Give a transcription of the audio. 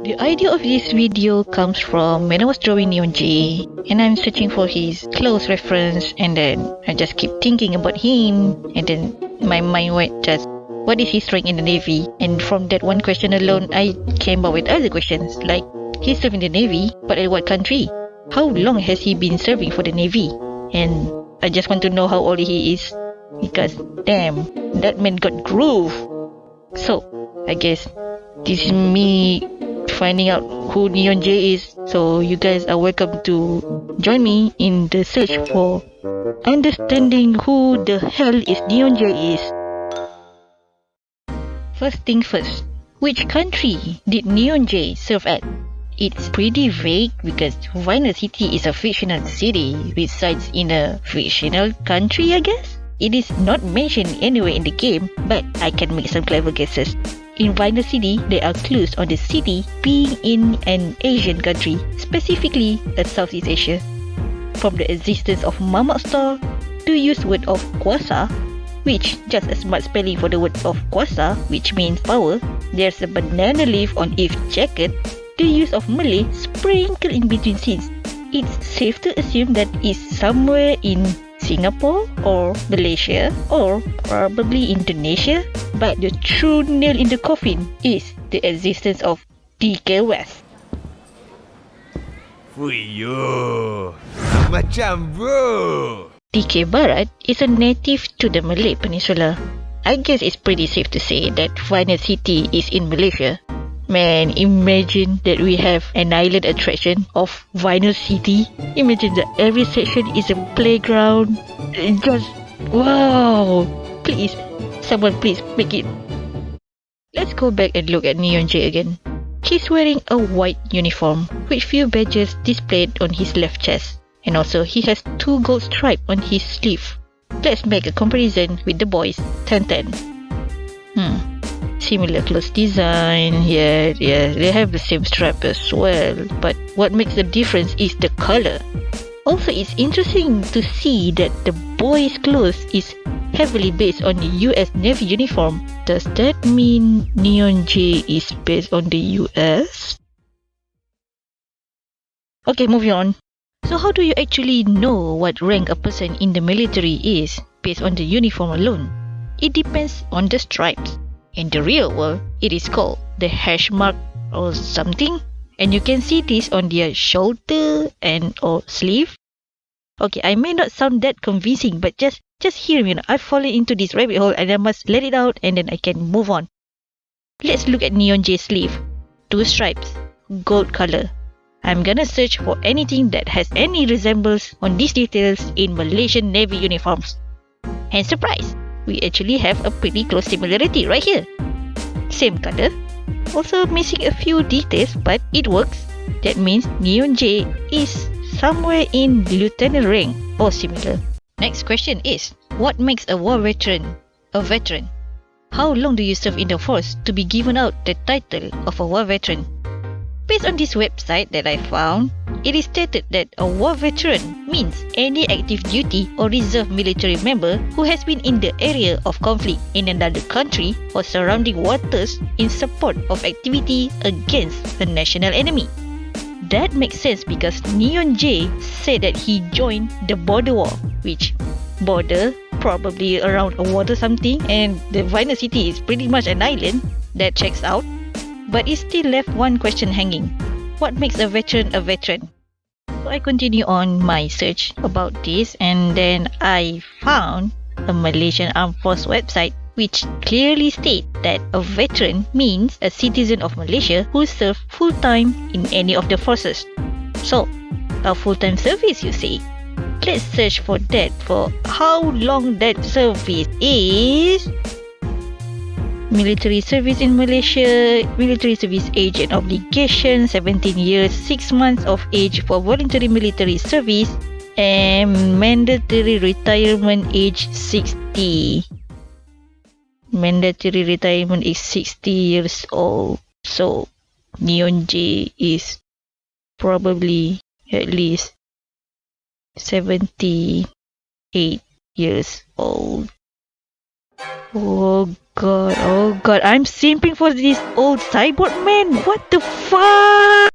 The idea of this video comes from when I was drawing Neon J and I'm searching for his close reference, and then I just keep thinking about him, and then my mind went just, what is his rank in the Navy? And from that one question alone, I came up with other questions like, he served in the Navy, but at what country? How long has he been serving for the Navy? And I just want to know how old he is, because damn, that man got groove. So I guess this is me finding out who Neon J is. So you guys are welcome to join me in the search for understanding who the hell is Neon J is. First thing first, which country did Neon J serve at? It's pretty vague because Vinyl City is a fictional city resides in a fictional country, I guess? It is not mentioned anywhere in the game, but I can make some clever guesses. In Vinyl City, there are clues on the city being in an Asian country, specifically a Southeast Asia. From the existence of Mamak Store to use word of kuasa, which just a smart spelling for the word of kuasa, which means power. There's a banana leaf on each jacket. The use of Malay sprinkled in between scenes. It's safe to assume that it's somewhere in Singapore or Malaysia or probably Indonesia, but the true nail in the coffin is the existence of DK West. Fuyo, macam bro. DK Barat is a native to the Malay Peninsula. I guess it's pretty safe to say that Vinyl City is in Malaysia. Man, imagine that we have an island attraction of Vinyl City. Imagine that every section is a playground. Just wow. Please, someone please make it. Let's go back and look at Neon J again. He's wearing a white uniform with few badges displayed on his left chest. And also he has 2 gold stripes on his sleeve. Let's make a comparison with the boys 1010. Similar clothes design, yeah, they have the same strap as well, but what makes the difference is the color. Also, it's interesting to see that the boys' clothes is heavily based on the US Navy uniform. Does that mean Neon J is based on the US? Okay, moving on. So how do you actually know what rank a person in the military is based on the uniform alone? It depends on the stripes. In the real world, it is called the hash mark or something, and you can see this on their shoulder and or sleeve. Okay, I may not sound that convincing, but just hear me. I've fallen into this rabbit hole and I must let it out and then I can move on. Let's look at Neon J's sleeve. 2 stripes, gold color. I'm gonna search for anything that has any resemblance on these details in Malaysian Navy uniforms. And surprise! We actually have a pretty close similarity right here. Same color, also missing a few details, but it works. That means Neon J is somewhere in lieutenant rank or similar. Next question is, what makes a war veteran a veteran? How long do you serve in the force to be given out the title of a war veteran? Based on this website that I found, it is stated that a war veteran means any active duty or reserve military member who has been in the area of conflict in another country or surrounding waters in support of activity against a national enemy. That makes sense because Neon J said that he joined the border war, which border probably around a water something, and the Vinyl City is pretty much an island. That checks out. But it still left one question hanging. What makes a veteran a veteran? So I continue on my search about this, and then I found a Malaysian Armed Force website which clearly states that a veteran means a citizen of Malaysia who served full-time in any of the forces. So, a full-time service, you say? Let's search for that, for how long that service is. Military service in Malaysia, military service age and obligation, 17 years, 6 months of age for voluntary military service, and mandatory retirement age 60. Mandatory retirement is 60 years old. So, Neon J is probably at least 78 years old. Oh god, I'm simping for this old cyborg man. What the fuck?